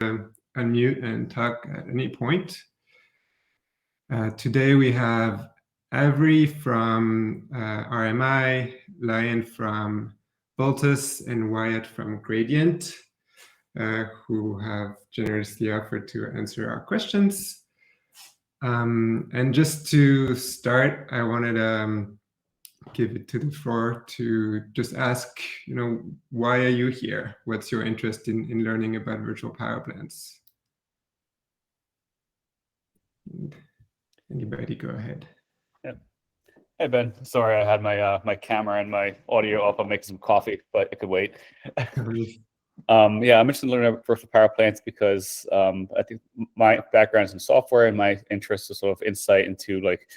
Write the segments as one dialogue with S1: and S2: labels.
S1: unmute and talk at any point. Today we have Avery from RMI, Lion from Voltus, and Wyatt from Gradient, who have generously offered to answer our questions. And just to start, I wanted to give it to the floor to just ask, why are you here? What's your interest in learning about virtual power plants? Anybody go ahead.
S2: Yeah. Hey, Ben. Sorry, I had my my camera and my audio up. I'm making some coffee, but it could wait. Yeah, I'm interested in learning about virtual power plants because I think my background is in software and my interest is sort of insight into like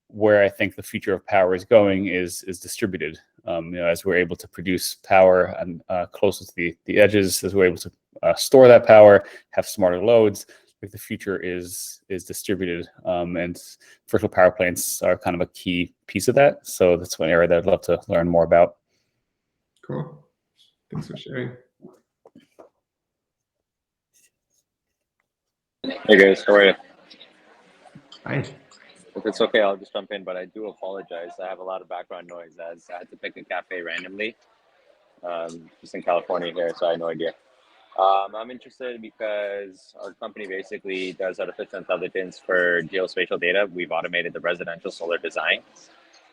S2: where I think the future of power is going is distributed. As we're able to produce power and closer to the edges, as we're able to store that power, have smarter loads. Like the future is distributed, and virtual power plants are kind of a key piece of that. So that's one area that I'd love to learn more about.
S1: Cool. Thanks for sharing.
S3: Hey guys, how are you?
S1: Hi.
S3: If it's okay, I'll just jump in, but I do apologize. I have a lot of background noise as I had to pick a cafe randomly, just in California here, so I had no idea. I'm interested because our company basically does artificial intelligence for geospatial data. We've automated the residential solar design,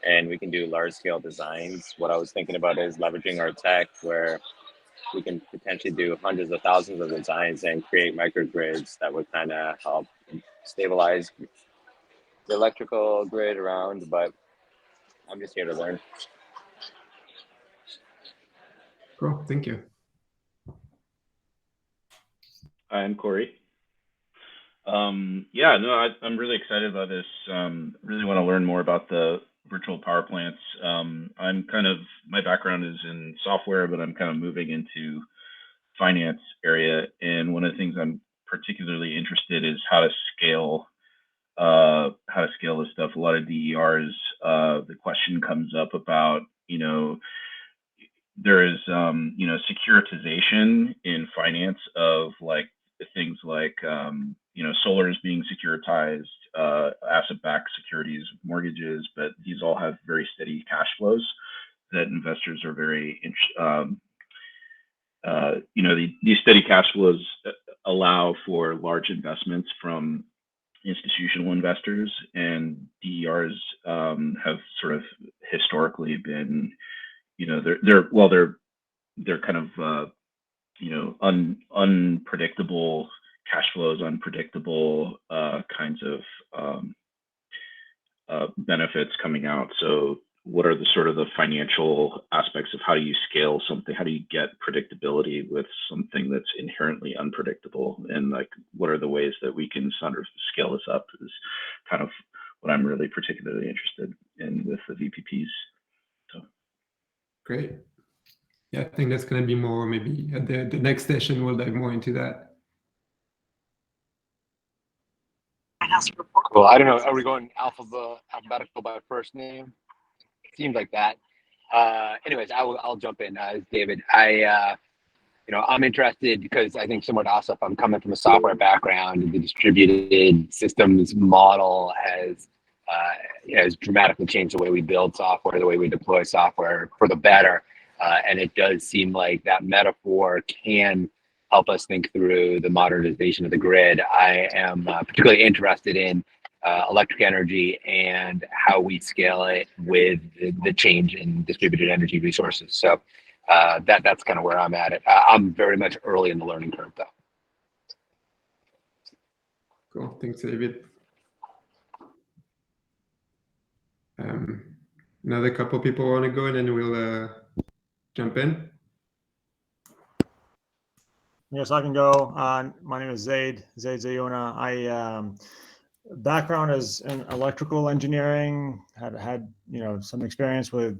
S3: and we can do large-scale designs. What I was thinking about is leveraging our tech where we can potentially do hundreds of thousands of designs and create microgrids that would kind of help stabilize the electrical grid around, but I'm just here to learn.
S1: Cool, thank you.
S4: Hi, I'm Corey. I'm really excited about this. Really want to learn more about the virtual power plants. My background is in software, but I'm kind of moving into finance area. And one of the things I'm particularly interested in is how to scale this stuff. A lot of DERs, the question comes up about, there is, securitization in finance of like things like, solar is being securitized, asset-backed securities, mortgages, but these all have very steady cash flows that investors are very, these steady cash flows allow for large investments from institutional investors, and DERs have sort of historically been, they're kind of unpredictable cash flows, unpredictable kinds of benefits coming out. So what are the sort of the financial aspects of how do you scale something? How do you get predictability with something that's inherently unpredictable? And like, what are the ways that we can sort of scale this up is kind of what I'm really particularly interested in with the VPPs. So.
S1: Great. Yeah, I think that's going to be more maybe at the next session, we'll dive more into that.
S5: Cool. I don't know. Are we going alphabetical by first name? Seems like that. Anyways, I'll jump in. David, I'm interested because I think similar to Asaf, I'm coming from a software background, and the distributed systems model has dramatically changed the way we build software, the way we deploy software for the better. And it does seem like that metaphor can help us think through the modernization of the grid. I am particularly interested in electric energy and how we scale it with the change in distributed energy resources. So that's kind of where I'm at it. I'm very much early in the learning curve, though.
S1: Cool. Thanks, David. Another couple people want to go, and then we'll jump in.
S6: Yes, I can go. My name is Zaid Zayuna. Background is in electrical engineering. Had some experience with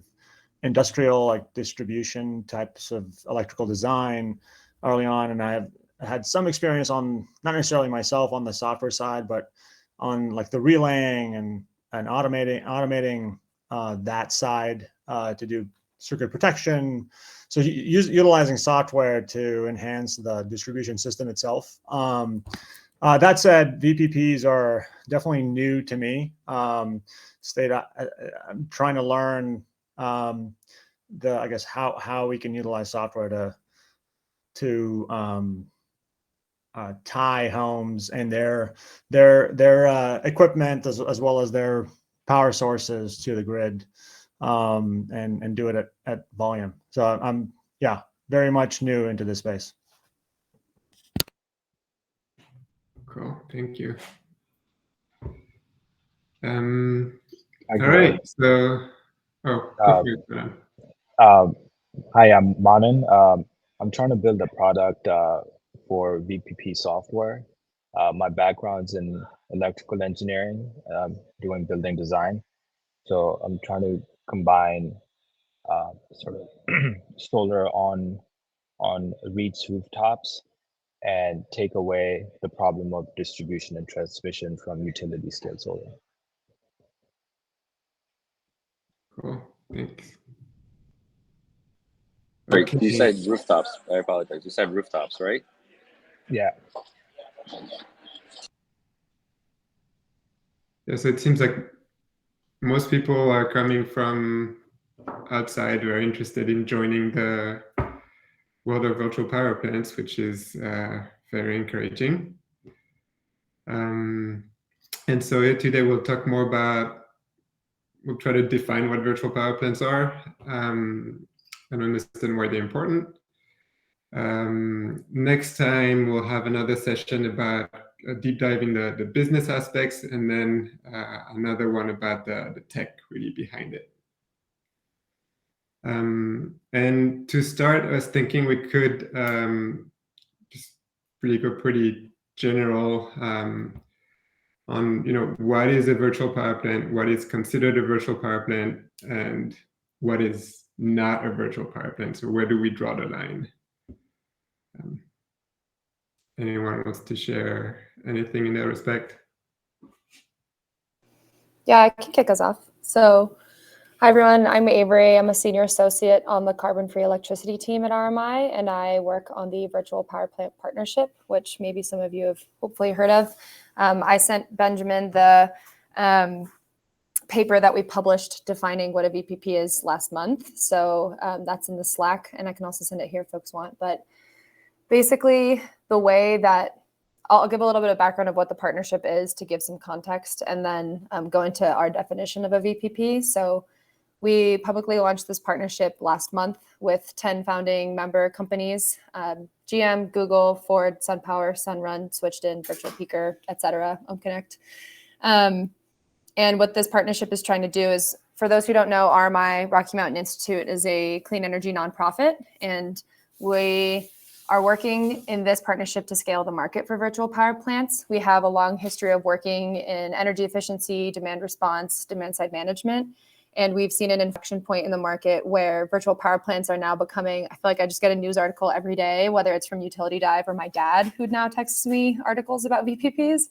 S6: industrial like distribution types of electrical design early on, and I have had some experience on, not necessarily myself on the software side, but on like the relaying and automating that side to do circuit protection. So utilizing software to enhance the distribution system itself. That said, VPPs are definitely new to me. I'm trying to learn I guess how we can utilize software to tie homes and their equipment as well as their power sources to the grid, and do it at volume. So I'm very much new into this space.
S1: Cool, thank you.
S7: Hi,
S1: All
S7: Corey.
S1: right, so go for it, Madam.
S7: Hi, I'm Manan. I'm trying to build a product for VPP software. My background's in electrical engineering, doing building design. So I'm trying to combine sort of solar on REITs rooftops and take away the problem of distribution and transmission from utility scale solar.
S1: Cool, thanks.
S3: Wait,
S1: Okay.
S3: you said rooftops. I apologize. You said rooftops, right?
S7: Yeah.
S1: Yeah, so it seems like most people are coming from outside who are interested in joining the world of virtual power plants, which is very encouraging. And so today we'll talk more we'll try to define what virtual power plants are, and understand why they're important. Next time we'll have another session about a deep dive in the business aspects, and then another one about the tech really behind it. And to start, I was thinking we could just really go pretty general on what is a virtual power plant, what is considered a virtual power plant, and what is not a virtual power plant. So where do we draw the line? Anyone wants to share anything in that respect?
S8: Yeah, I can kick us off. So, hi everyone, I'm Avery. I'm a senior associate on the carbon-free electricity team at RMI, and I work on the virtual power plant partnership, which maybe some of you have hopefully heard of. I sent Benjamin the paper that we published defining what a VPP is last month. So that's in the Slack, and I can also send it here if folks want. But basically, the way that I'll give a little bit of background of what the partnership is to give some context, and then go into our definition of a VPP. So we publicly launched this partnership last month with 10 founding member companies, GM, Google, Ford, SunPower, Sunrun, Switched-In, Virtual Peaker, et cetera, OhmConnect. And what this partnership is trying to do is, for those who don't know, RMI, Rocky Mountain Institute, is a clean energy nonprofit, and we are working in this partnership to scale the market for virtual power plants. We have a long history of working in energy efficiency, demand response, demand side management. And we've seen an inflection point in the market where virtual power plants are now becoming, I feel like I just get a news article every day, whether it's from Utility Dive or my dad, who now texts me articles about VPPs.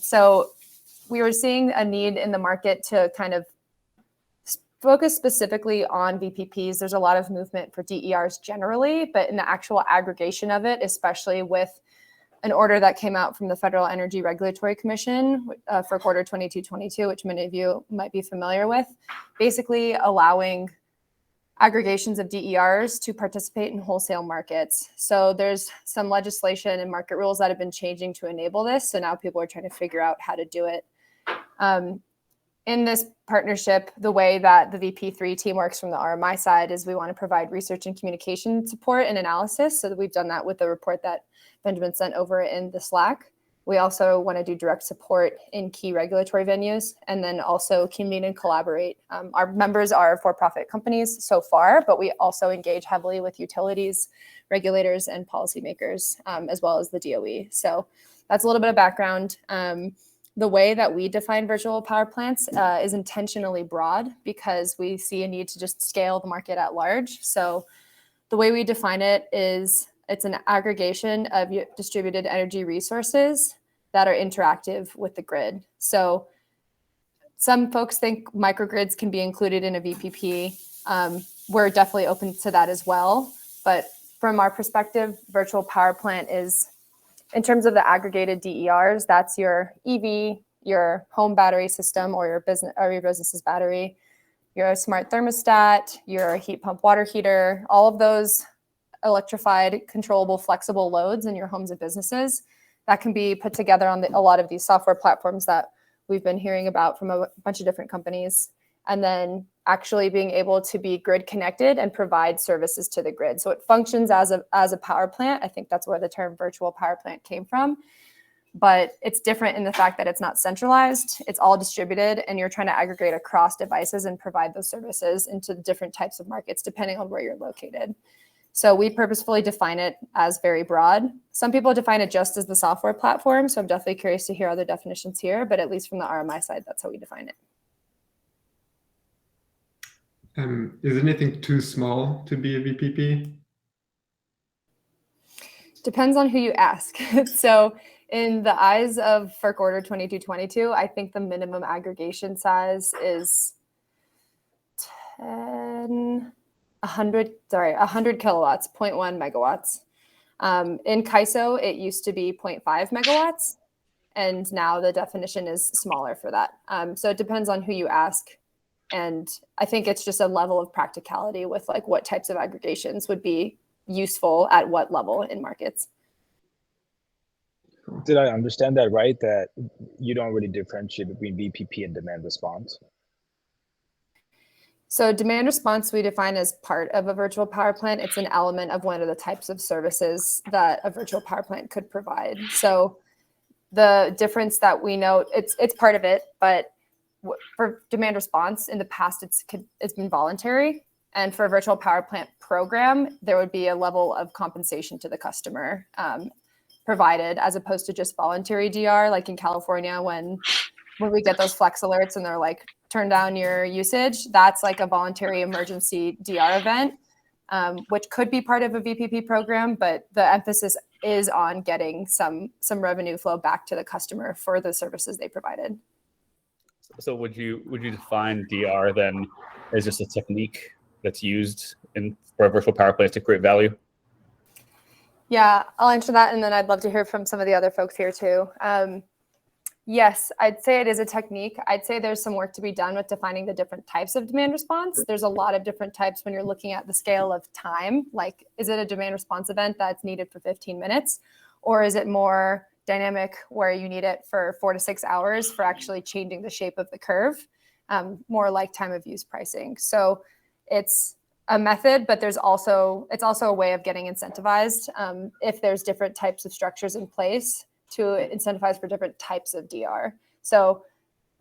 S8: So we were seeing a need in the market to kind of focus specifically on VPPs. There's a lot of movement for DERs generally, but in the actual aggregation of it, especially with an order that came out from the Federal Energy Regulatory Commission for quarter 22-22, which many of you might be familiar with, basically allowing aggregations of DERs to participate in wholesale markets. So there's some legislation and market rules that have been changing to enable this. So now people are trying to figure out how to do it. In this partnership, the way that the VP3 team works from the RMI side is we want to provide research and communication support and analysis. So that we've done that with the report that Benjamin sent over in the Slack. We also want to do direct support in key regulatory venues, and then also convene and collaborate. Our members are for-profit companies so far, but we also engage heavily with utilities, regulators, and policymakers, as well as the DOE. So that's a little bit of background. The way that we define virtual power plants is intentionally broad because we see a need to just scale the market at large. So the way we define it is it's an aggregation of distributed energy resources that are interactive with the grid. So some folks think microgrids can be included in a VPP. we're definitely open to that as well. But from our perspective, virtual power plant is, in terms of the aggregated DERs, that's your EV, your home battery system, or your business's battery, your smart thermostat, your heat pump water heater, all of those electrified, controllable, flexible loads in your homes and businesses that can be put together on a lot of these software platforms that we've been hearing about from a bunch of different companies. And then actually being able to be grid connected and provide services to the grid. So it functions as a power plant. I think that's where the term virtual power plant came from. But it's different in the fact that it's not centralized, it's all distributed, and you're trying to aggregate across devices and provide those services into different types of markets, depending on where you're located. So we purposefully define it as very broad. Some people define it just as the software platform. So I'm definitely curious to hear other definitions here, but at least from the RMI side, that's how we define it.
S1: Is anything too small to be a VPP?
S8: Depends on who you ask. So in the eyes of FERC Order 2222, I think the minimum aggregation size is 100 kilowatts, 0.1 megawatts. In CAISO, it used to be 0.5 megawatts, and now the definition is smaller for that. So it depends on who you ask. And I think it's just a level of practicality with like what types of aggregations would be useful at what level in markets.
S7: Did I understand that right? That you don't really differentiate between VPP and demand response?
S8: So demand response we define as part of a virtual power plant. It's an element of one of the types of services that a virtual power plant could provide. So the difference that we note, it's part of it, but for demand response in the past, it's been voluntary. And for a virtual power plant program, there would be a level of compensation to the customer provided, as opposed to just voluntary DR, like in California when we get those flex alerts and they're like, turn down your usage. That's like a voluntary emergency DR event, which could be part of a VPP program, but the emphasis is on getting some revenue flow back to the customer for the services they provided.
S2: So would you define DR then as just a technique that's used for a virtual power plant to create value?
S8: Yeah, I'll answer that, and then I'd love to hear from some of the other folks here too. Yes, I'd say it is a technique. I'd say there's some work to be done with defining the different types of demand response. There's a lot of different types when you're looking at the scale of time. Like, is it a demand response event that's needed for 15 minutes? Or is it more dynamic where you need it for 4 to 6 hours for actually changing the shape of the curve? More like time of use pricing. So it's a method, but it's also a way of getting incentivized if there's different types of structures in place to incentivize for different types of DR. So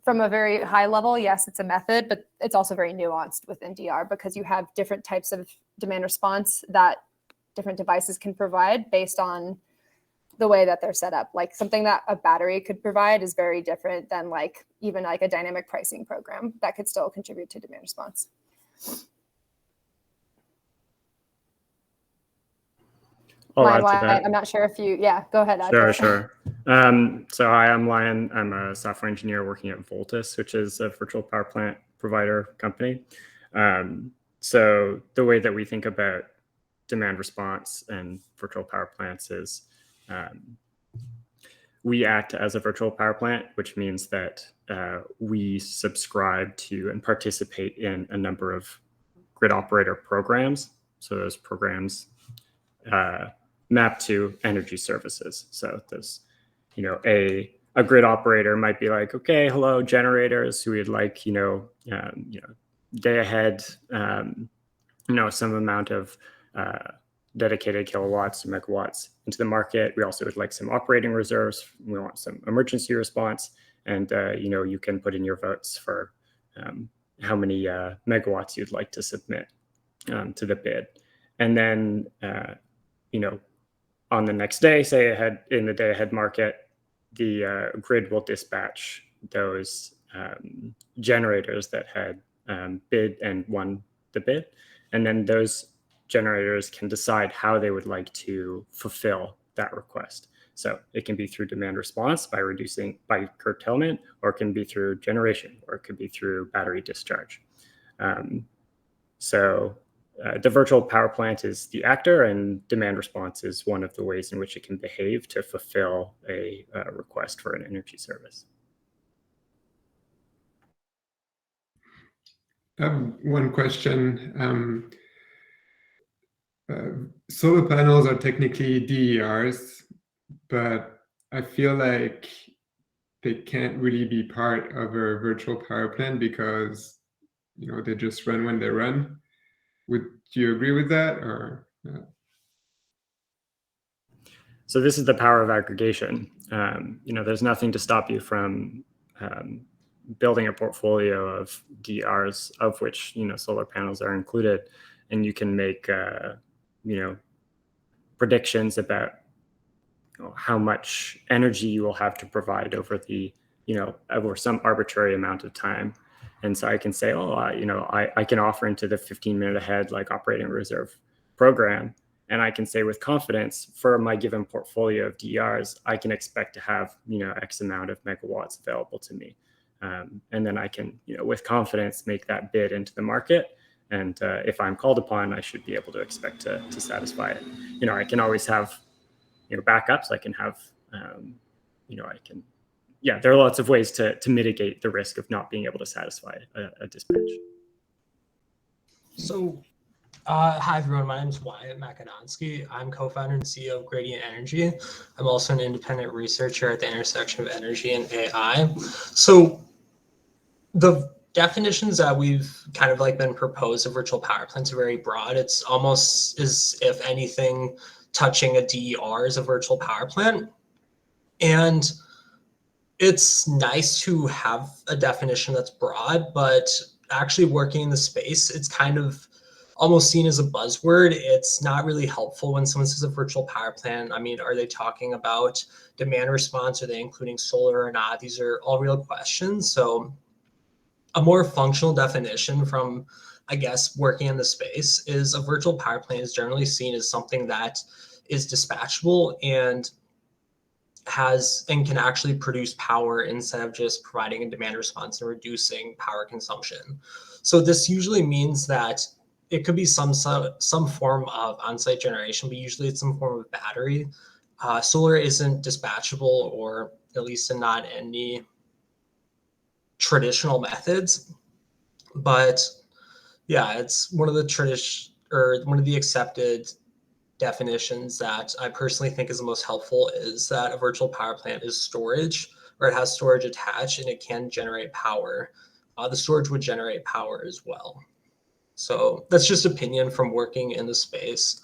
S8: from a very high level, yes, it's a method, but it's also very nuanced within DR because you have different types of demand response that different devices can provide based on the way that they're set up. Like something that a battery could provide is very different than like even like a dynamic pricing program that could still contribute to demand response. I'm not sure if you, go ahead.
S9: Sure. So hi, I'm Lion. I'm a software engineer working at Voltus, which is a virtual power plant provider company. So the way that we think about demand response and virtual power plants is we act as a virtual power plant, which means that we subscribe to and participate in a number of grid operator programs. So those programs map to energy services. So there's, a grid operator might be like, okay, hello, generators, we'd like, day ahead, some amount of dedicated kilowatts or megawatts into the market. We also would like some operating reserves. We want some emergency response. And, you can put in your votes for how many megawatts you'd like to submit to the bid. And then, on the next day, say in the day ahead market, the grid will dispatch those generators that had bid and won the bid. And then those generators can decide how they would like to fulfill that request. So it can be through demand response by curtailment, or it can be through generation, or it could be through battery discharge. So the virtual power plant is the actor, and demand response is one of the ways in which it can behave to fulfill a request for an energy service.
S1: One question. Solar panels are technically DERs, but I feel like they can't really be part of a virtual power plant because they just run when they run. Would you agree with that, or?
S9: So this is the power of aggregation. There's nothing to stop you from building a portfolio of DRs, of which solar panels are included, and you can make predictions about how much energy you will have to provide over over some arbitrary amount of time. And so I can say, I can offer into the 15-minute ahead like operating reserve program. And I can say with confidence, for my given portfolio of DERs, I can expect to have, X amount of megawatts available to me. And then I can, with confidence, make that bid into the market. And if I'm called upon, I should be able to expect to satisfy it. I can always have, backups. I can have, there are lots of ways to mitigate the risk of not being able to satisfy a dispatch.
S10: So, hi everyone, my name is Wyatt Makedonsky. I'm co-founder and CEO of Gradient Energy. I'm also an independent researcher at the intersection of energy and AI. So the definitions that we've kind of been proposed of virtual power plants are very broad. It's almost as if anything touching a DER is a virtual power plant. And it's nice to have a definition that's broad, but actually working in the space, it's kind of almost seen as a buzzword. It's not really helpful when someone says a virtual power plant. I mean, are they talking about demand response? Are they including solar or not? These are all real questions. So a more functional definition from, I guess, working in the space is a virtual power plant is generally seen as something that is dispatchable and can actually produce power instead of just providing a demand response and reducing power consumption. So this usually means that it could be some form of on-site generation, but usually it's some form of battery. Solar isn't dispatchable, or at least not any traditional methods. But yeah, it's one of the accepted definitions that I personally think is the most helpful is that a virtual power plant is storage, or it has storage attached and it can generate power. The storage would generate power as well. So that's just opinion from working in the space.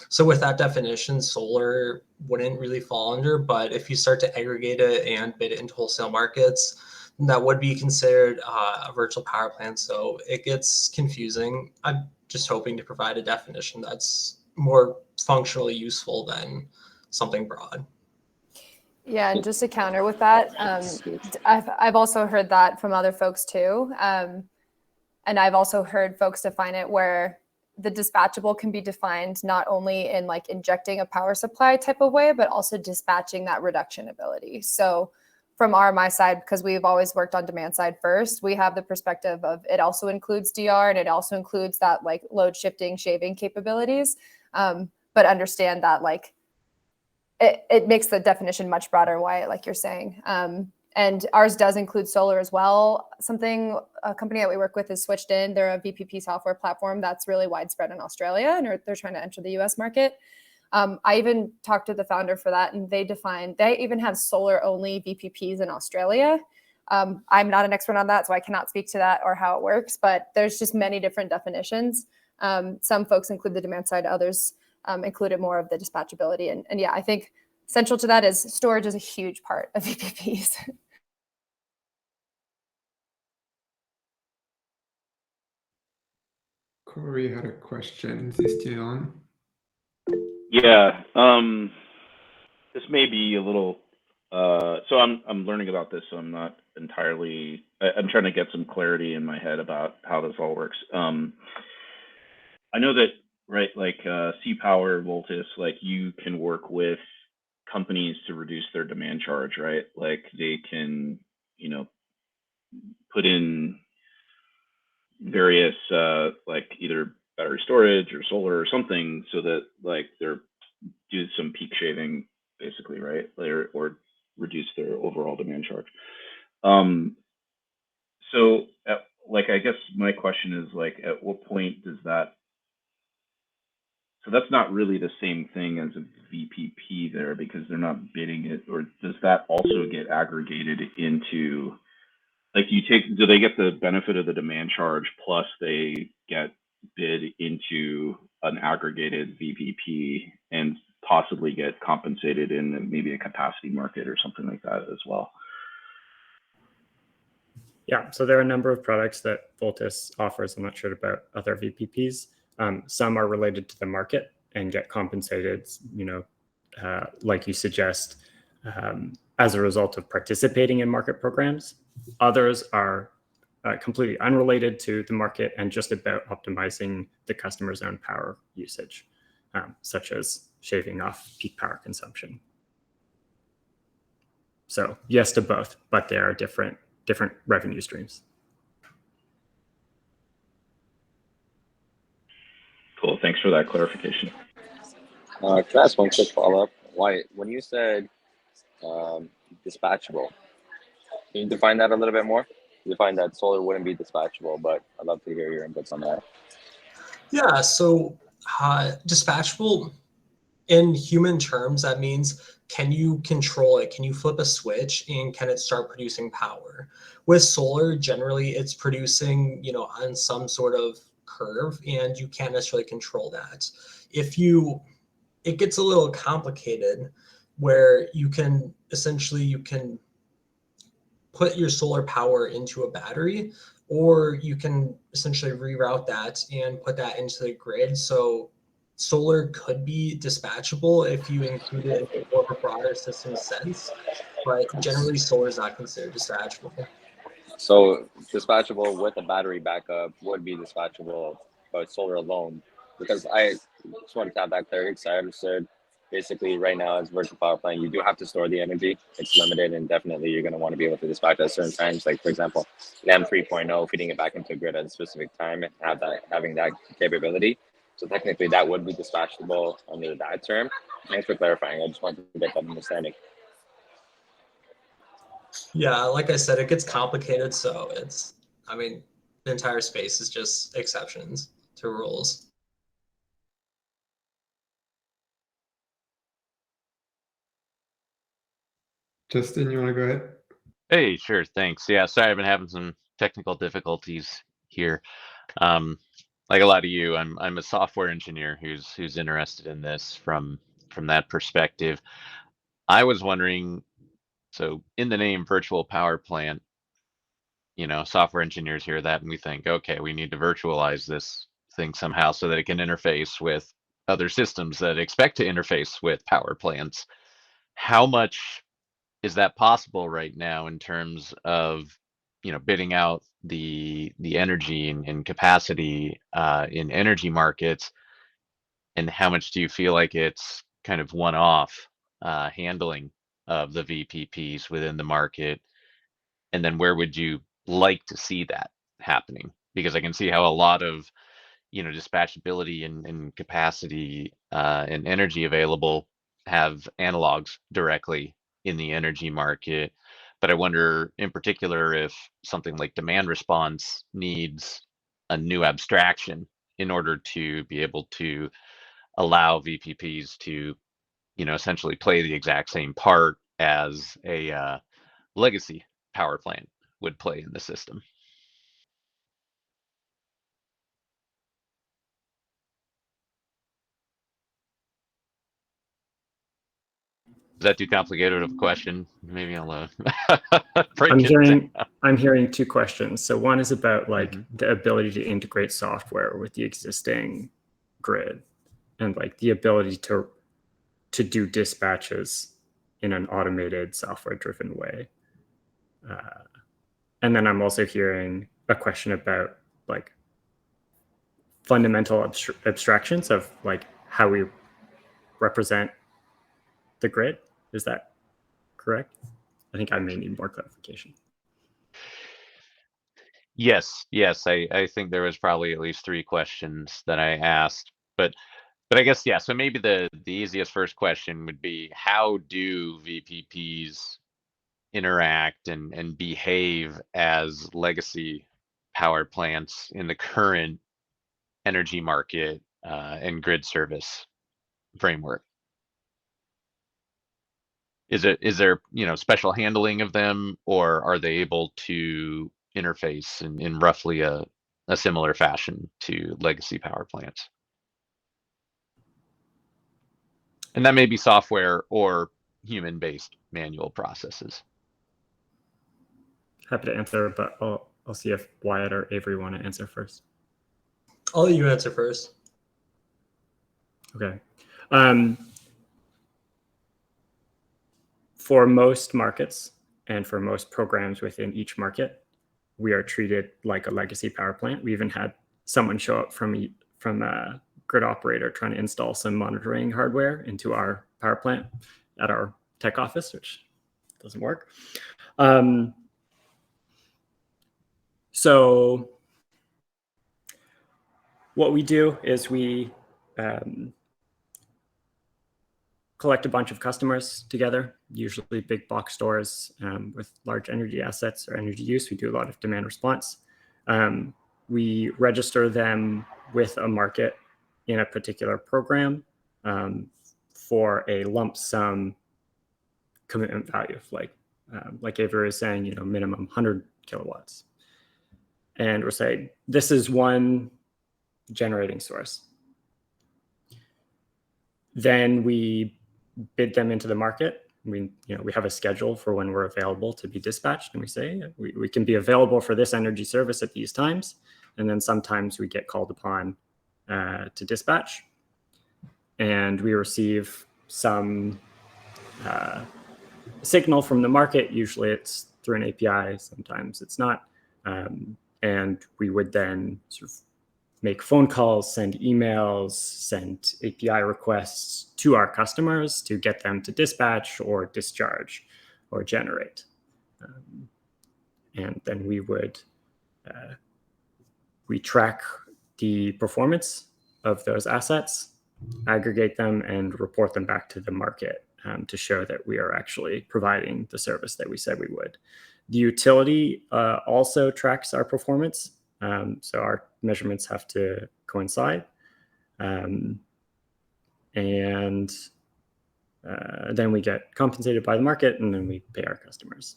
S10: So with that definition, solar wouldn't really fall under, but if you start to aggregate it and bid it into wholesale markets, that would be considered a virtual power plant. So it gets confusing. I'm just hoping to provide a definition that's more functionally useful than something broad.
S8: Yeah, and just to counter with that, I've also heard that from other folks too. And I've also heard folks define it where the dispatchable can be defined not only in injecting a power supply type of way, but also dispatching that reduction ability. So from RMI side, because we've always worked on demand side first, we have the perspective of it also includes DR and it also includes that load shifting, shaving capabilities. But understand that it makes the definition much broader, Wyatt, like you're saying. And ours does include solar as well. A company that we work with is Switched In. They're a VPP software platform that's really widespread in Australia, and they're trying to enter the US market. I even talked to the founder for that, and they even have solar only VPPs in Australia. I'm not an expert on that, so I cannot speak to that or how it works, but there's just many different definitions. Some folks include the demand side, others included more of the dispatchability. And yeah, I think central to that is storage is a huge part of VPPs.
S1: Corey had a question. Is he still on?
S4: Yeah. This may be a little. So I'm learning about this, so I'm not entirely. I'm trying to get some clarity in my head about how this all works. I know that, right, C-Power, Voltus, you can work with companies to reduce their demand charge, right? They can, put in various either battery storage or solar or something, so that like they're do some peak shaving basically, right? Or reduce their overall demand charge. So like, I guess my question is like, at what point does that, so that's not really the same thing as a VPP there, because they're not bidding it, or does that also get aggregated into, like, do they get the benefit of the demand charge plus they get bid into an aggregated VPP and possibly get compensated in maybe a capacity market or something like that as well?
S9: Yeah, so there are a number of products that Voltus offers. I'm not sure about other VPPs. Some are related to the market and get compensated, like you suggest, as a result of participating in market programs. Others are completely unrelated to the market and just about optimizing the customer's own power usage, such as shaving off peak power consumption. So yes to both, but there are different revenue streams.
S4: Cool. Thanks for that clarification.
S3: Can I ask one quick follow-up? Why, when you said dispatchable, can you define that a little bit more? You define that solar wouldn't be dispatchable, but I'd love to hear your inputs on that.
S10: Yeah, so dispatchable in human terms, that means, can you control it? Can you flip a switch and can it start producing power? With solar, generally it's producing, on some sort of curve, and you can't necessarily control that. It gets a little complicated where you can put your solar power into a battery, or you can essentially reroute that and put that into the grid. So solar could be dispatchable if you include it in more of a broader system sense, but generally solar is not considered dispatchable.
S3: So dispatchable with a battery backup would be dispatchable, but solar alone, because I just wanted to have that clarity, because I understood basically right now as virtual power plant, you do have to store the energy. It's limited, and definitely you're going to want to be able to dispatch at certain times. Like for example, NEM 3.0, feeding it back into a grid at a specific time and having that capability. So technically that would be dispatchable under that term. Thanks for clarifying. I just wanted to get that understanding.
S10: Yeah, like I said, it gets complicated. So the entire space is just exceptions to rules.
S1: Justin, you want to go ahead?
S11: Hey, sure, thanks. Yeah, sorry, I've been having some technical difficulties here. Like a lot of you, I'm a software engineer who's interested in this from that perspective. I was wondering, so in the name virtual power plant, software engineers hear that and we think, okay, we need to virtualize this thing somehow so that it can interface with other systems that expect to interface with power plants. How much is that possible right now in terms of bidding out the energy and capacity in energy markets, and how much do you feel like it's kind of one-off handling of the VPPs within the market, and then where would you like to see that happening? Because I can see how a lot of dispatchability and capacity and energy available have analogs directly in the energy market. But I wonder in particular if something like demand response needs a new abstraction in order to be able to allow VPPs to, essentially play the exact same part as a legacy power plant would play in the system. Is that too complicated of a question? Maybe I'll
S9: I'm hearing two questions. So one is about like the ability to integrate software with the existing grid, and like the ability to do dispatches in an automated, software-driven way. And then I'm also hearing a question about like fundamental abstractions of like how we represent the grid. Is that correct? I think I may need more clarification.
S11: Yes, yes. I think there was probably at least 3 questions that I asked, but I guess, yeah. So maybe the easiest first question would be, how do VPPs interact and behave as legacy power plants in the current energy market and grid service framework? Is there special handling of them, or are they able to interface in roughly a similar fashion to legacy power plants? And that may be software or human-based manual processes.
S9: Happy to answer, but I'll see if Wyatt or Avery want to answer first.
S10: I'll let you answer first.
S9: Okay. For most markets and for most programs within each market, we are treated like a legacy power plant. We even had someone show up from a grid operator trying to install some monitoring hardware into our power plant at our tech office, which doesn't work. So what we do is we collect a bunch of customers together, usually big box stores with large energy assets or energy use. We do a lot of demand response. We register them with a market in a particular program for a lump sum commitment value, like Avery is saying, minimum 100 kilowatts. And we're saying, this is one generating source. Then we bid them into the market. We have a schedule for when we're available to be dispatched, and we say we can be available for this energy service at these times. And then sometimes we get called upon to dispatch, and we receive some signal from the market. Usually it's through an API, sometimes it's not. And we would then sort of make phone calls, send emails, send API requests to our customers to get them to dispatch or discharge or generate. And then we would we track the performance of those assets, aggregate them, and report them back to the market to show that we are actually providing the service that we said we would. The utility also tracks our performance. So our measurements have to coincide. And then we get compensated by the market, and then we pay our customers.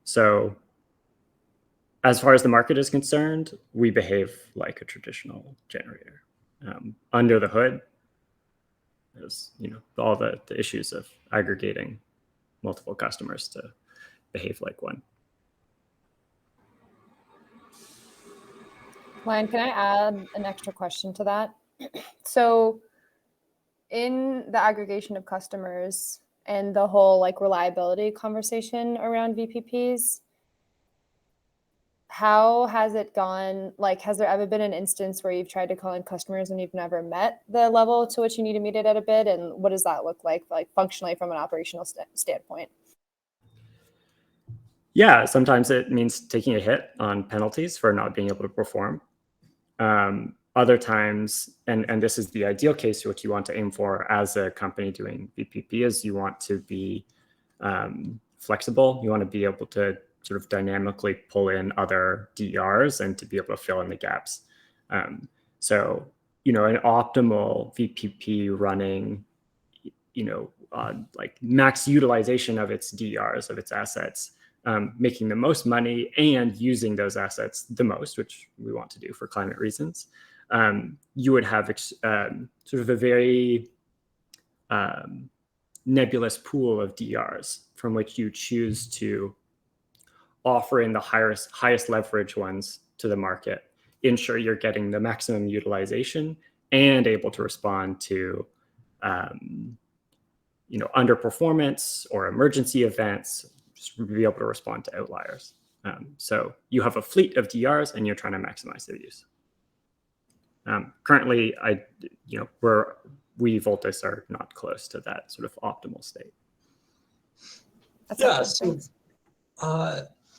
S9: So as far as the market is concerned, we behave like a traditional generator. Under the hood, there's all the issues of aggregating multiple customers to behave like one.
S8: Ryan, can I add an extra question to that? So in the aggregation of customers and the whole reliability conversation around VPPs, how has it gone? Has there ever been an instance where you've tried to call in customers and you've never met the level to which you need to meet it at a bid? And what does that look like functionally from an operational standpoint?
S9: Yeah, sometimes it means taking a hit on penalties for not being able to perform. Other times, and this is the ideal case, what you want to aim for as a company doing VPP is you want to be flexible. You want to be able to sort of dynamically pull in other DERs and to be able to fill in the gaps. So, an optimal VPP running, max utilization of its DERs, of its assets, making the most money and using those assets the most, which we want to do for climate reasons, you would have sort of a very nebulous pool of DERs from which you choose to offer in the highest leverage ones to the market, ensure you're getting the maximum utilization and able to respond to underperformance or emergency events, just be able to respond to outliers. So you have a fleet of DERs and you're trying to maximize their use. Currently, we Voltus are not close to that sort of optimal state.
S10: Yeah. So,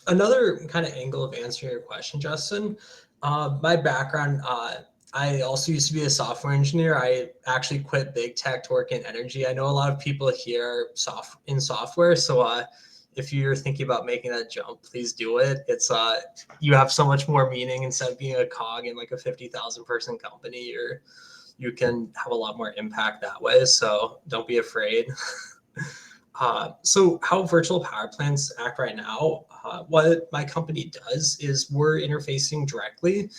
S10: another kind of angle of answering your question, Justin, my background, I also used to be a software engineer. I actually quit big tech to work in energy. I know a lot of people here in software. So if you're thinking about making that jump, please do it. It's you have so much more meaning instead of being a cog in like a 50,000 person company, or you can have a lot more impact that way. So don't be afraid. So how virtual power plants act right now, what my company does is we're interfacing directly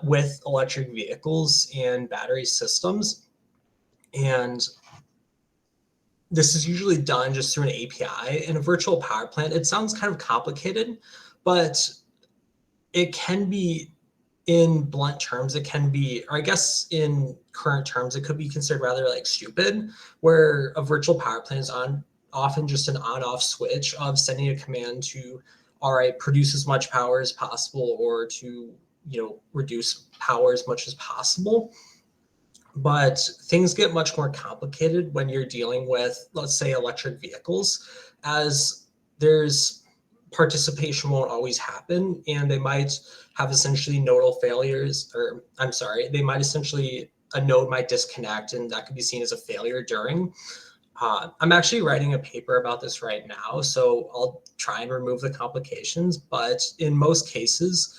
S10: with electric vehicles and battery systems. And this is usually done just through an API. In a virtual power plant, it sounds kind of complicated, but it can be, in blunt terms, it can be, or I guess in current terms, it could be considered rather like stupid, where a virtual power plant is often just an on-off switch of sending a command to, all right, produce as much power as possible, or to, reduce power as much as possible. But things get much more complicated when you're dealing with, let's say, electric vehicles, as there's participation won't always happen, and they might have essentially nodal failures, or I'm sorry, a node might disconnect, and that could be seen as a failure during. I'm actually writing a paper about this right now, so I'll try and remove the complications. But in most cases,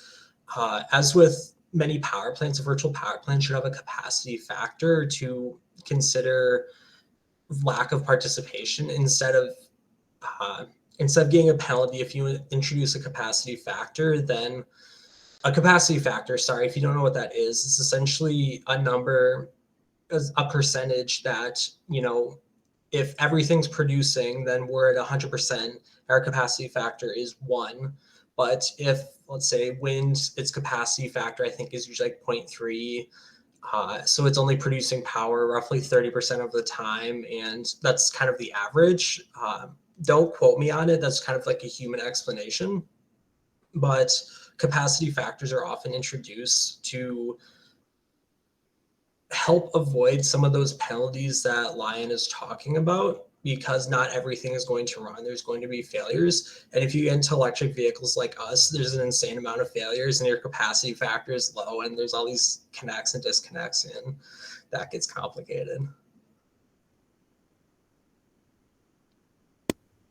S10: as with many power plants, a virtual power plant should have a capacity factor to consider lack of participation instead of getting a penalty if you introduce a capacity factor. Then a capacity factor, sorry, if you don't know what that is, it's essentially a number, a percentage that, if everything's producing, then we're at 100%, our capacity factor is 1. But if, let's say, wind, its capacity factor, I think, is usually like 0.3. So it's only producing power roughly 30% of the time. And that's kind of the average. Don't quote me on it. That's kind of like a human explanation. But capacity factors are often introduced to help avoid some of those penalties that Lion is talking about, because not everything is going to run. There's going to be failures. And if you get into electric vehicles like us, there's an insane amount of failures, and your capacity factor is low, and there's all these connects and disconnects, and that gets complicated.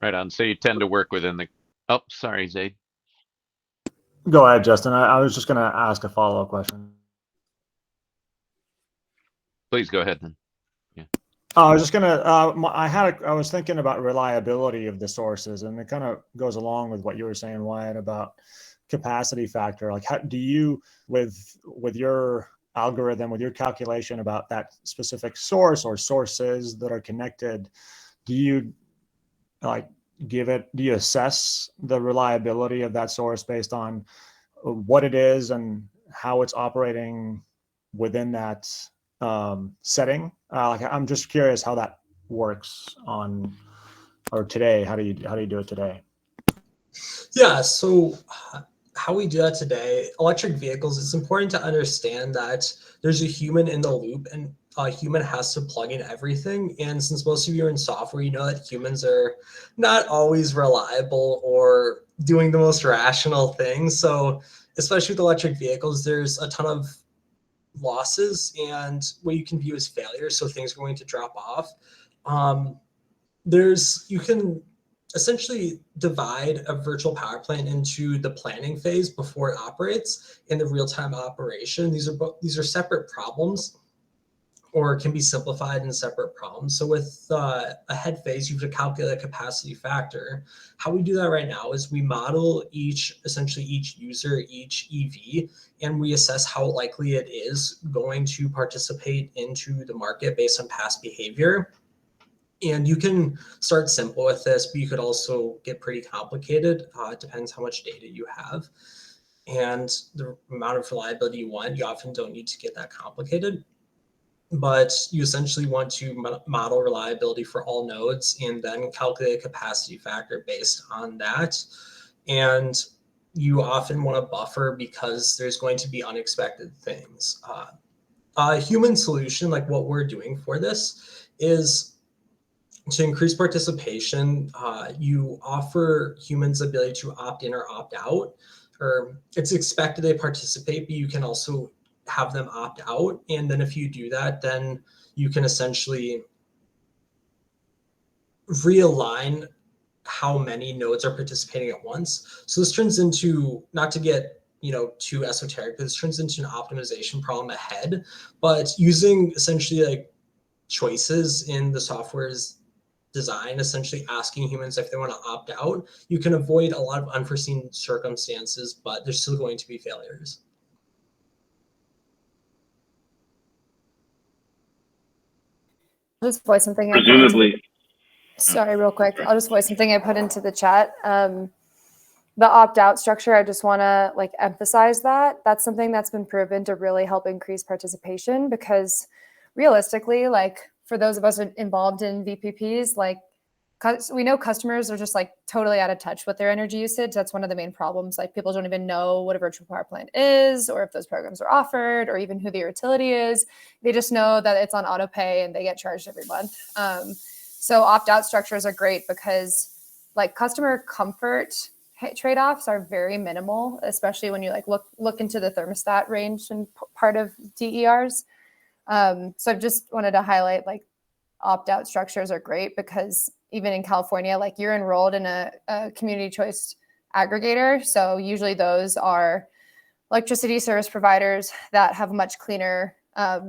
S11: Right on. So you tend to work within the, oh, sorry, Zaid.
S6: Go ahead, Justin. I was just going to ask a follow-up question.
S11: Please go ahead then.
S6: I was just gonna. I was thinking about reliability of the sources, and it kind of goes along with what you were saying, Wyatt, about capacity factor. Like, how do you, with your algorithm, with your calculation about that specific source or sources that are connected, do you do you assess the reliability of that source based on what it is and how it's operating within that setting? I'm just curious how that works today. How do you do it today?
S10: Yeah, so how we do that today, electric vehicles, it's important to understand that there's a human in the loop, and a human has to plug in everything. And since most of you are in software, you know that humans are not always reliable or doing the most rational things. So especially with electric vehicles, there's a ton of losses and what you can view as failures. So things are going to drop off. You can essentially divide a virtual power plant into the planning phase before it operates and the real-time operation. These are separate problems, or can be simplified in separate problems. So with a head phase, you have to calculate a capacity factor. How we do that right now is we model each user, each EV, and we assess how likely it is going to participate into the market based on past behavior. And you can start simple with this, but you could also get pretty complicated. It depends how much data you have and the amount of reliability you want. You often don't need to get that complicated, but you essentially want to model reliability for all nodes and then calculate a capacity factor based on that. And you often want to buffer because there's going to be unexpected things. A human solution, like what we're doing for this, is to increase participation, you offer humans the ability to opt in or opt out, or it's expected they participate, but you can also have them opt out. And then if you do that, then you can essentially realign how many nodes are participating at once. So this turns into, not to get too esoteric, but this turns into an optimization problem ahead. But using essentially like choices in the software's design, essentially asking humans if they want to opt out, you can avoid a lot of unforeseen circumstances, but there's still going to be failures.
S8: I'll just voice something.
S4: Presumably.
S8: Sorry, real quick. I'll just voice something I put into the chat. The opt-out structure, I just want to like emphasize that. That's something that's been proven to really help increase participation, because realistically, like for those of us involved in VPPs, like we know customers are just like totally out of touch with their energy usage. That's one of the main problems. Like people don't even know what a virtual power plant is, or if those programs are offered, or even who the utility is. They just know that it's on auto pay and they get charged every month. So opt-out structures are great because like customer comfort trade-offs are very minimal, especially when you like look into the thermostat range and part of DERs. So I just wanted to highlight like opt-out structures are great because even in California, like you're enrolled in a community choice aggregator. So usually those are electricity service providers that have much cleaner, a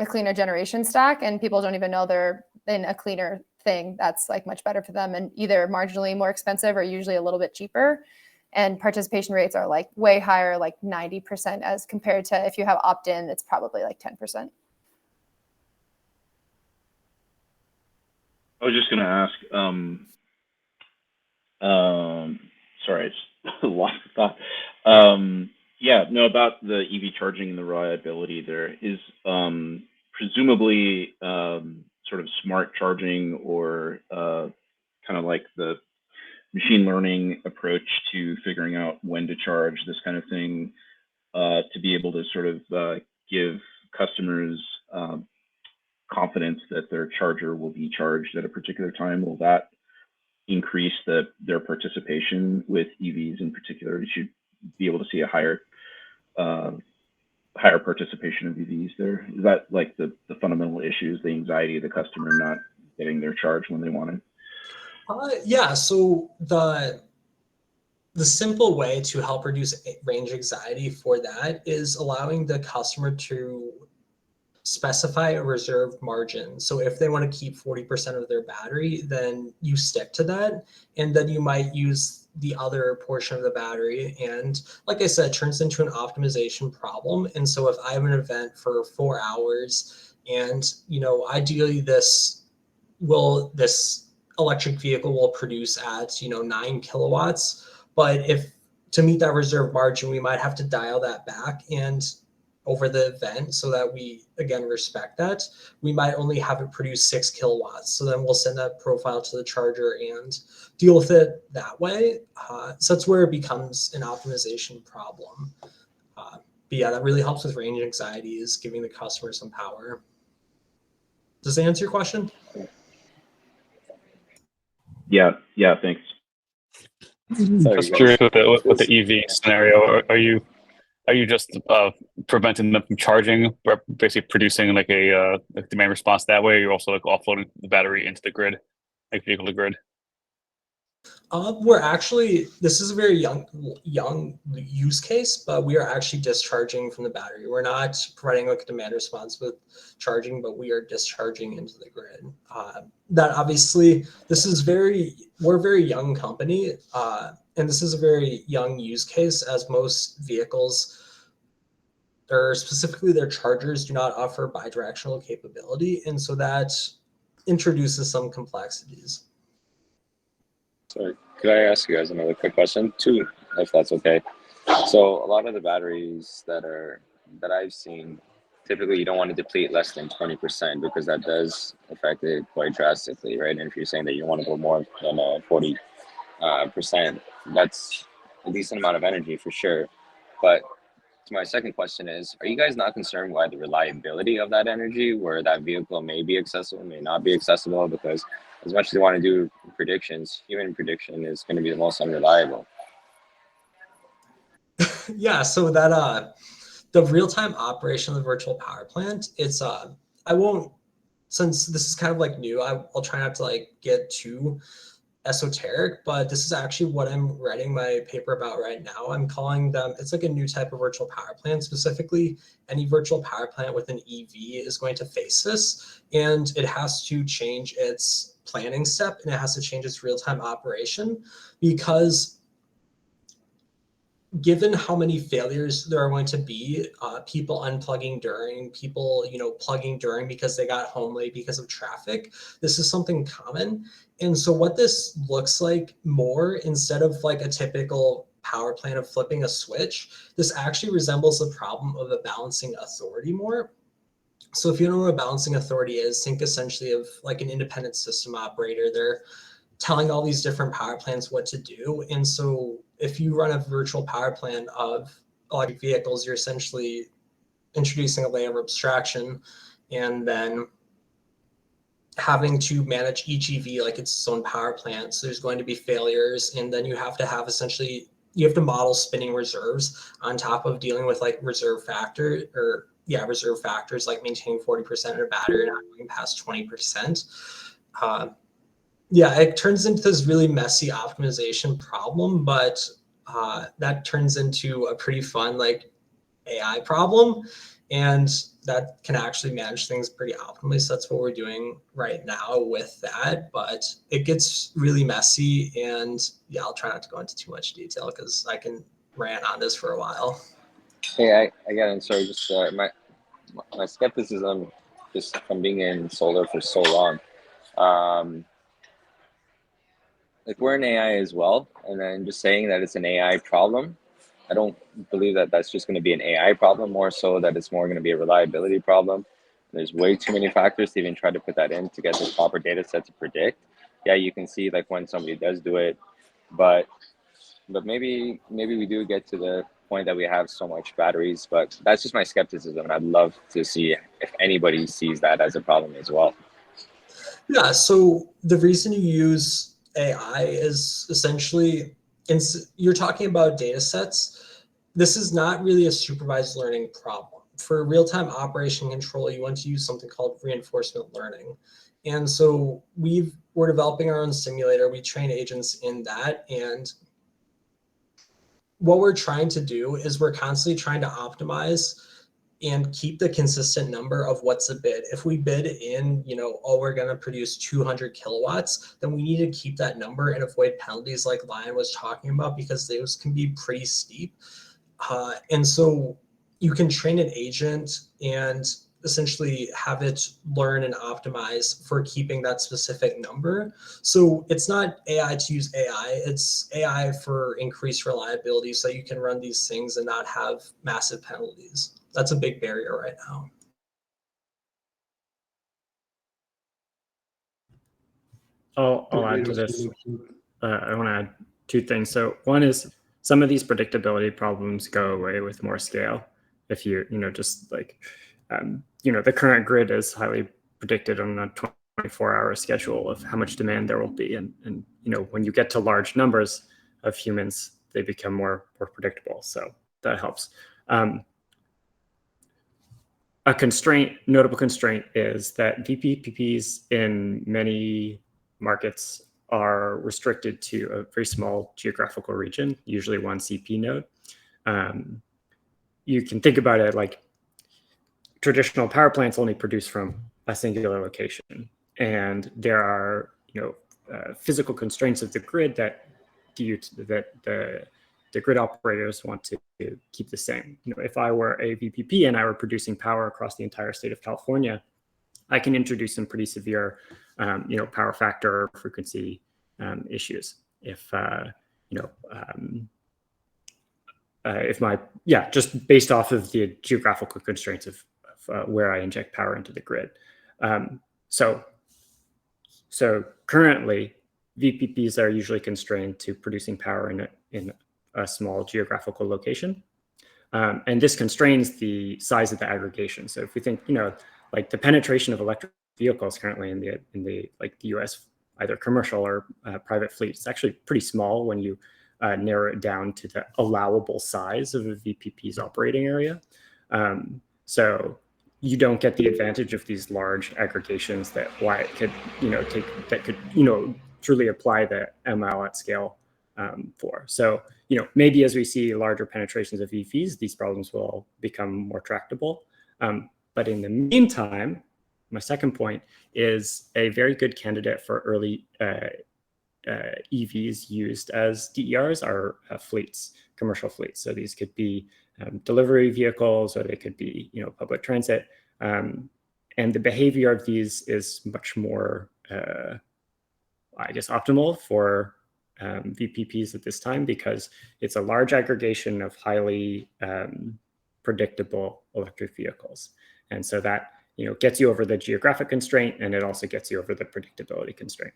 S8: cleaner generation stack, and people don't even know they're in a cleaner thing that's like much better for them and either marginally more expensive or usually a little bit cheaper. And participation rates are like way higher, like 90%, as compared to if you have opt-in, it's probably like 10%.
S4: I was just going to ask, sorry, I just lost the thought. Yeah, no, about the EV charging and the reliability there is presumably sort of smart charging or kind of like the machine learning approach to figuring out when to charge, this kind of thing, to be able to sort of give customers confidence that their charger will be charged at a particular time. Will that increase their participation with EVs in particular? You should be able to see a higher participation of EVs there. Is that like the fundamental issues, the anxiety of the customer not getting their charge when they want it?
S10: Yeah, so the simple way to help reduce range anxiety for that is allowing the customer to specify a reserved margin. So if they want to keep 40% of their battery, then you stick to that. And then you might use the other portion of the battery. And like I said, it turns into an optimization problem. And so if I have an event for 4 hours and, ideally this electric vehicle will produce at, 9 kilowatts. But if to meet that reserve margin, we might have to dial that back and over the event so that we, again, respect that. We might only have it produce 6 kilowatts. So then we'll send that profile to the charger and deal with it that way. So that's where it becomes an optimization problem. But yeah, that really helps with range anxiety, is giving the customer some power. Does that answer your question?
S4: Yeah, thanks.
S2: Just curious with the EV scenario, are you just preventing them from charging, basically producing like a demand response that way? Or you're also like offloading the battery into the grid, like vehicle to grid?
S10: We're actually, this is a very young use case, but we are actually discharging from the battery. We're not providing like a demand response with charging, but we are discharging into the grid. That obviously, we're a very young company, and this is a very young use case, as most vehicles, or specifically their chargers, do not offer bidirectional capability. And so that introduces some complexities.
S3: Sorry, could I ask you guys another quick question too, if that's okay? So a lot of the batteries that I've seen, typically you don't want to deplete less than 20% because that does affect it quite drastically, right? And if you're saying that you want to go more than 40%, that's a decent amount of energy for sure. But my second question is, are you guys not concerned by the reliability of that energy, where that vehicle may be accessible, may not be accessible? Because as much as they want to do predictions, human prediction is going to be the most unreliable.
S10: Yeah, so that the real-time operation of the virtual power plant, it's I won't, since this is kind of like new, I'll try not to like get too esoteric, but this is actually what I'm writing my paper about right now. I'm calling them, it's like a new type of virtual power plant. Specifically, any virtual power plant with an EV is going to face this, and it has to change its planning step, and it has to change its real-time operation, because given how many failures there are going to be, people unplugging during, people, plugging during because they got home late because of traffic, this is something common. And so what this looks like more, instead of like a typical power plant of flipping a switch, this actually resembles the problem of a balancing authority more. So if you know what a balancing authority is, think essentially of like an independent system operator. They're telling all these different power plants what to do. And so if you run a virtual power plant of electric vehicles, you're essentially introducing a layer of abstraction and then having to manage each EV like it's its own power plant. So there's going to be failures, and then you have to have essentially, you have to model spinning reserves on top of dealing with like reserve factors like maintaining 40% in a battery and not going past 20%. Yeah, it turns into this really messy optimization problem, but that turns into a pretty fun like AI problem, and that can actually manage things pretty optimally. So that's what we're doing right now with that, but it gets really messy, and yeah, I'll try not to go into too much detail because I can rant on this for a while.
S3: Hey, I got it. Sorry, just my skepticism, just from being in solar for so long. Like, we're in AI as well, and then just saying that it's an AI problem, I don't believe that that's just going to be an AI problem, more so that it's more going to be a reliability problem. There's way too many factors to even try to put that in to get the proper data set to predict. Yeah, you can see like when somebody does do it, but maybe we do get to the point that we have so much batteries, but that's just my skepticism, and I'd love to see if anybody sees that as a problem as well.
S10: Yeah, so the reason you use AI is essentially, you're talking about data sets. This is not really a supervised learning problem. For real-time operation control, you want to use something called reinforcement learning. And so we're developing our own simulator. We train agents in that. And what we're trying to do is we're constantly trying to optimize and keep the consistent number of what's a bid. If we bid in, we're going to produce 200 kilowatts, then we need to keep that number and avoid penalties like Lion was talking about, because those can be pretty steep. And so you can train an agent and essentially have it learn and optimize for keeping that specific number. So it's not AI to use AI, it's AI for increased reliability, so you can run these things and not have massive penalties. That's a big barrier right now.
S9: I'll add to this. I want to add two things. So one is, some of these predictability problems go away with more scale. If you just like, the current grid is highly predicted on a 24-hour schedule of how much demand there will be. And when you get to large numbers of humans, they become more predictable. So that helps. A notable constraint is that VPPs in many markets are restricted to a very small geographical region, usually one CP node. You can think about it like traditional power plants only produce from a singular location, and there are physical constraints of the grid that the grid operators want to keep the same. If I were a VPP and I were producing power across the entire state of California, I can introduce some pretty severe, power factor frequency issues. If just based off of the geographical constraints of where I inject power into the grid. So currently, VPPs are usually constrained to producing power in a small geographical location. And this constrains the size of the aggregation. So if we think, like the penetration of electric vehicles currently in the like the US, either commercial or private fleet, it's actually pretty small when you narrow it down to the allowable size of a VPP's operating area. So you don't get the advantage of these large aggregations that Wyatt could, truly apply the ML at scale for. So, maybe as we see larger penetrations of EVs, these problems will become more tractable. But in the meantime, my second point is a very good candidate for early EVs used as DERs are fleets, commercial fleets. So these could be delivery vehicles, or they could be, public transit. And the behavior of these is much more, optimal for VPPs at this time, because it's a large aggregation of highly predictable electric vehicles. And so that, gets you over the geographic constraint, and it also gets you over the predictability constraint.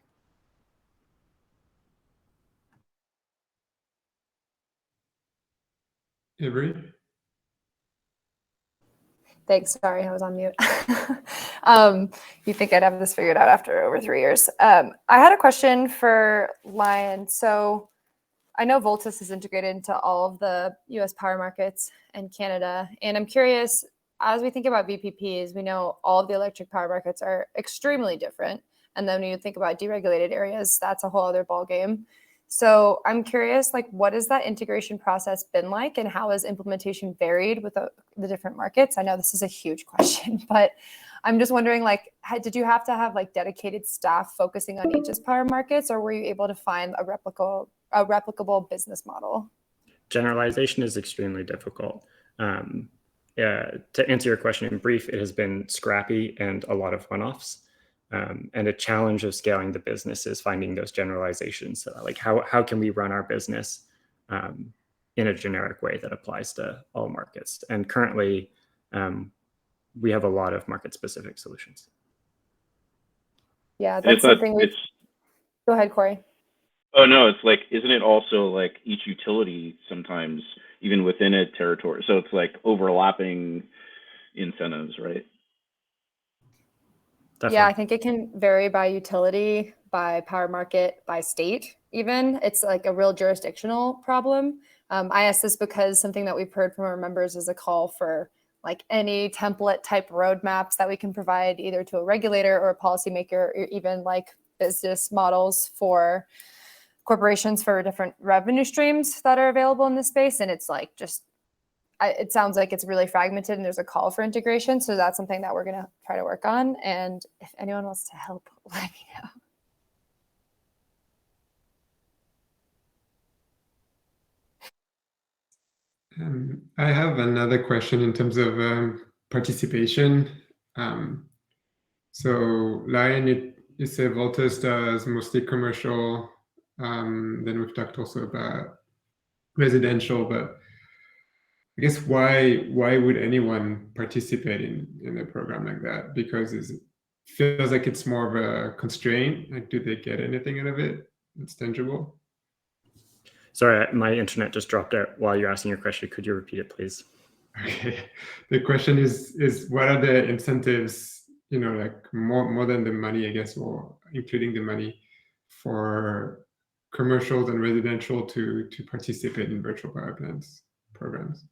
S1: Avery?
S8: Thanks. Sorry, I was on mute. You think I'd have this figured out after over 3 years. I had a question for Lion. So I know Voltus is integrated into all of the US power markets and Canada. And I'm curious, as we think about VPPs, we know all of the electric power markets are extremely different. And then when you think about deregulated areas, that's a whole other ballgame. So I'm curious, what has that integration process been like, and how has implementation varied with the different markets? I know this is a huge question, but I'm just wondering, did you have to have dedicated staff focusing on each power markets, or were you able to find a replicable business model?
S9: Generalization is extremely difficult. To answer your question in brief, it has been scrappy and a lot of one-offs. And a challenge of scaling the business is finding those generalizations. So how can we run our business in a generic way that applies to all markets? And currently, we have a lot of market-specific solutions.
S8: Yeah, that's something Go ahead, Corey.
S4: Oh, no, it's isn't it also each utility sometimes, even within a territory? So it's overlapping incentives, right?
S9: Definitely.
S8: Yeah, I think it can vary by utility, by power market, by state even. It's a real jurisdictional problem. I asked this because something that we've heard from our members is a call for any template type roadmaps that we can provide either to a regulator or a policymaker, or even business models for corporations for different revenue streams that are available in this space. And it's it sounds like it's really fragmented, and there's a call for integration. So that's something that we're going to try to work on. And if anyone wants to help, let me know.
S1: I have another question in terms of participation. So Lion, you say Voltus does mostly commercial. Then we've talked also about residential, but I guess why would anyone participate in a program like that? Because it feels like it's more of a constraint. Do they get anything out of it that's tangible?
S9: Sorry, my internet just dropped out while you're asking your question. Could you repeat it, please?
S1: Okay. The question is what are the incentives, more than the money, I guess, or including the money for commercial and residential to participate in virtual power plants programs?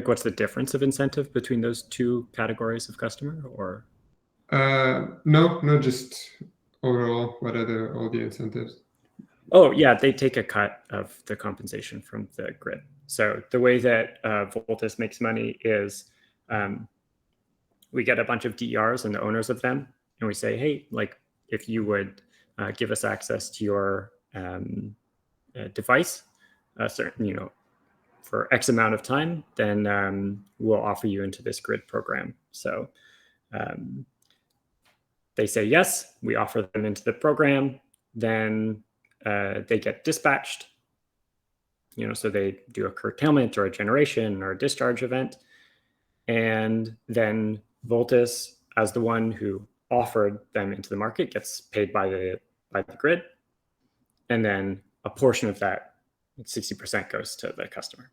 S9: What's the difference of incentive between those two categories of customer, or?
S1: No, just overall, what are all the incentives?
S9: Oh, yeah, they take a cut of the compensation from the grid. So the way that Voltus makes money is we get a bunch of DERs and the owners of them, and we say, hey, if you would give us access to your device, certain, for X amount of time, then we'll offer you into this grid program. So they say yes, we offer them into the program, then they get dispatched, so they do a curtailment or a generation or a discharge event. And then Voltus, as the one who offered them into the market, gets paid by the grid. And then a portion of that, 60%, goes to the customer.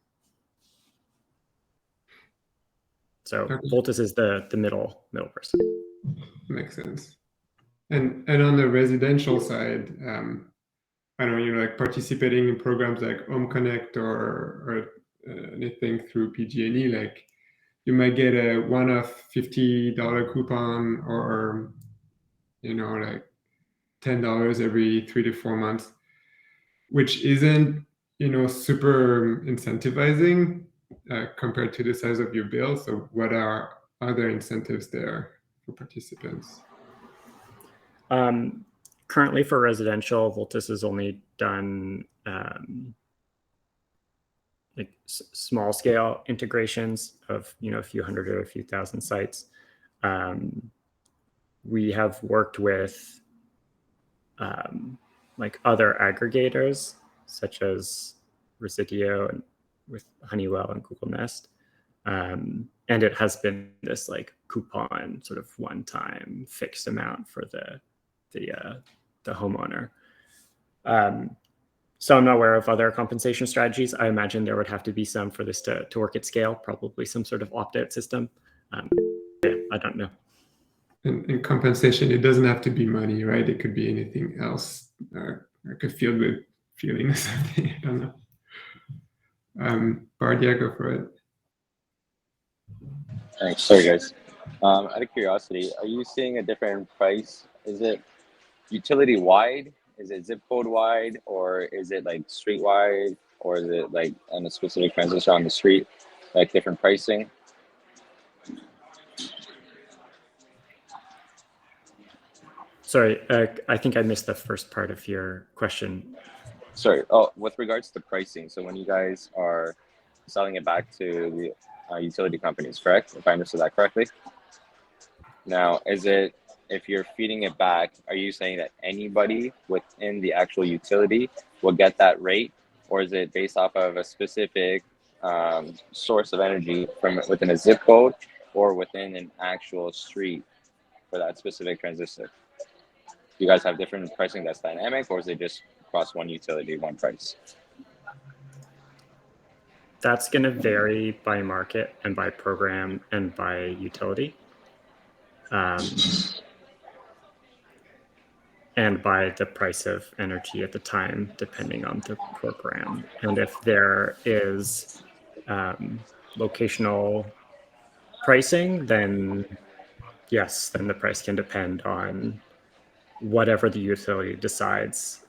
S9: So
S1: Okay.
S9: Voltus is the middle person.
S1: Makes sense. And on the residential side, I don't know, you're like participating in programs like Home Connect or anything through PG&E, like you might get a one-off $50 coupon or, you know, like $10 every 3 to 4 months, which isn't, you know, super incentivizing compared to the size of your bill. So what are other incentives there for participants?
S9: Currently for residential, Voltus has only done like small scale integrations of, you know, a few hundred or a few thousand sites. We have worked with like other aggregators such as Residio and with Honeywell and Google Nest. And it has been this like coupon sort of one-time fixed amount for the homeowner. So I'm not aware of other compensation strategies. I imagine there would have to be some for this to work at scale, probably some sort of opt-out system. Yeah, I don't know.
S1: In compensation, it doesn't have to be money, right? It could be anything else, like a feel-good feeling or something. I don't know. Bardia, go for it.
S3: Thanks. Sorry, guys. Out of curiosity, are you seeing a different price? Is it utility wide? Is it zip code wide? Or is it like street wide? Or is it like on a specific transistor on the street, like different pricing?
S9: Sorry, I think I missed the first part of your question.
S3: Sorry. Oh, with regards to pricing. So when you guys are selling it back to the utility companies, correct? If I understood that correctly. Now, is it, if you're feeding it back, are you saying that anybody within the actual utility will get that rate? Or is it based off of a specific source of energy from within a zip code or within an actual street for that specific transistor? Do you guys have different pricing that's dynamic, or is it just across one utility, one price?
S9: That's going to vary by market and by program and by utility. And by the price of energy at the time, depending on the program. And if there is locational pricing, then yes, then the price can depend on whatever the utility decides,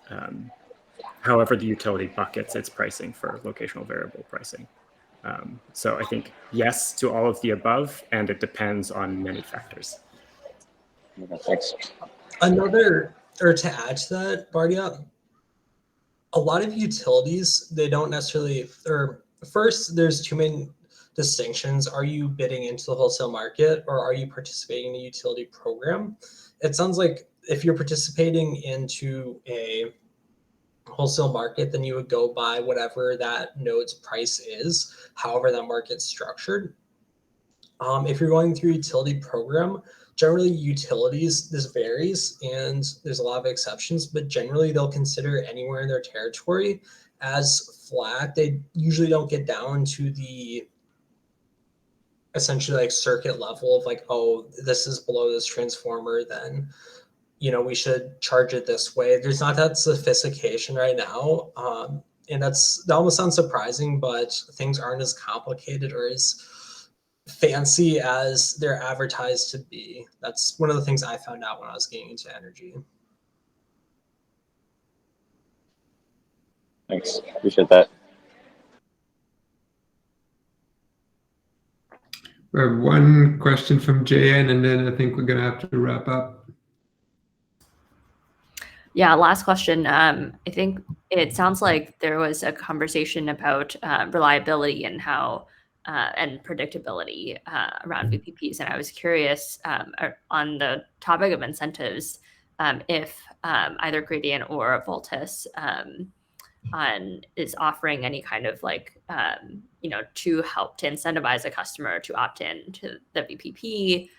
S9: however the utility buckets its pricing for locational variable pricing. So I think yes to all of the above, and it depends on many factors.
S3: Thanks.
S10: Or to add to that, Bardia, a lot of utilities, they don't necessarily, or first, there's two main distinctions. Are you bidding into the wholesale market, or are you participating in a utility program? It sounds like if you're participating into a wholesale market, then you would go by whatever that node's price is, however that market's structured. If you're going through a utility program, generally utilities, this varies and there's a lot of exceptions, but generally they'll consider anywhere in their territory as flat. They usually don't get down to the essentially like circuit level of like, oh, this is below this transformer, then, you know, we should charge it this way. There's not that sophistication right now. And that almost sounds surprising, but things aren't as complicated or as fancy as they're advertised to be. That's one of the things I found out when I was getting into energy.
S3: Thanks. Appreciate that.
S1: We have one question from JN, and then I think we're going to have to wrap up.
S12: Yeah, last question. I think it sounds like there was a conversation about reliability and how and predictability around VPPs, and I was curious on the topic of incentives if either Gradient or Voltus is offering any kind of like to help to incentivize a customer to opt in to the VPP,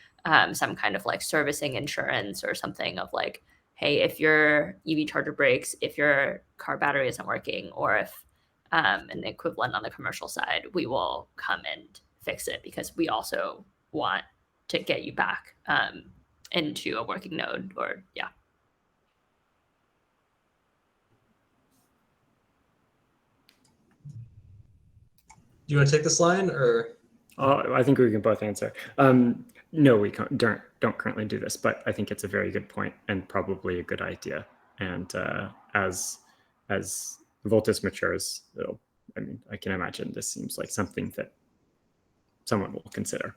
S12: some kind of like servicing insurance or something of like, hey, if your EV charger breaks, if your car battery isn't working, or if an equivalent on the commercial side, we will come and fix it, because we also want to get you back into a working node, or yeah.
S10: Do you want to take this line, or?
S9: I think we can both answer. No, we don't currently do this, but I think it's a very good point and probably a good idea. And as Voltus matures, I mean, I can imagine this seems like something that someone will consider.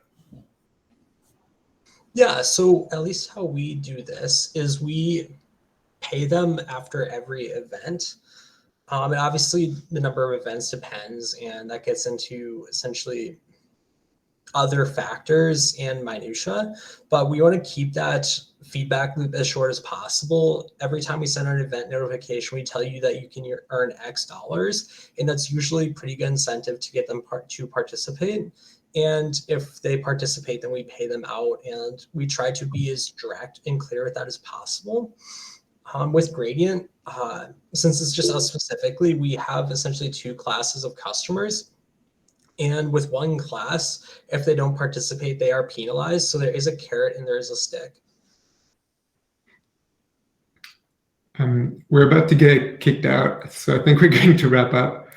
S10: Yeah, so at least how we do this is we pay them after every event. And obviously the number of events depends, and that gets into essentially other factors and minutia, but we want to keep that feedback loop as short as possible. Every time we send an event notification, we tell you that you can earn X dollars, and that's usually pretty good incentive to get them to participate. And if they participate, then we pay them out, and we try to be as direct and clear with that as possible. With Gradient, since it's just us specifically, we have essentially 2 classes of customers. And with one class, if they don't participate, they are penalized. So there is a carrot and there is a stick.
S1: We're about to get kicked out, so I think we're going to wrap up.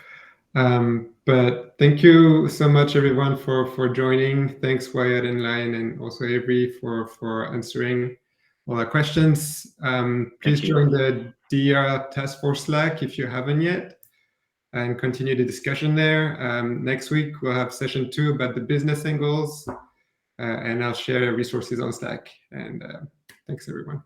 S1: But thank you so much, everyone, for joining. Thanks, Wyatt and Lion, and also Avery for answering all our questions. Please join the DR Task Force Slack if you haven't yet, and continue the discussion there. Next week, we'll have session 2 about the business angles, and I'll share resources on Slack. And thanks, everyone.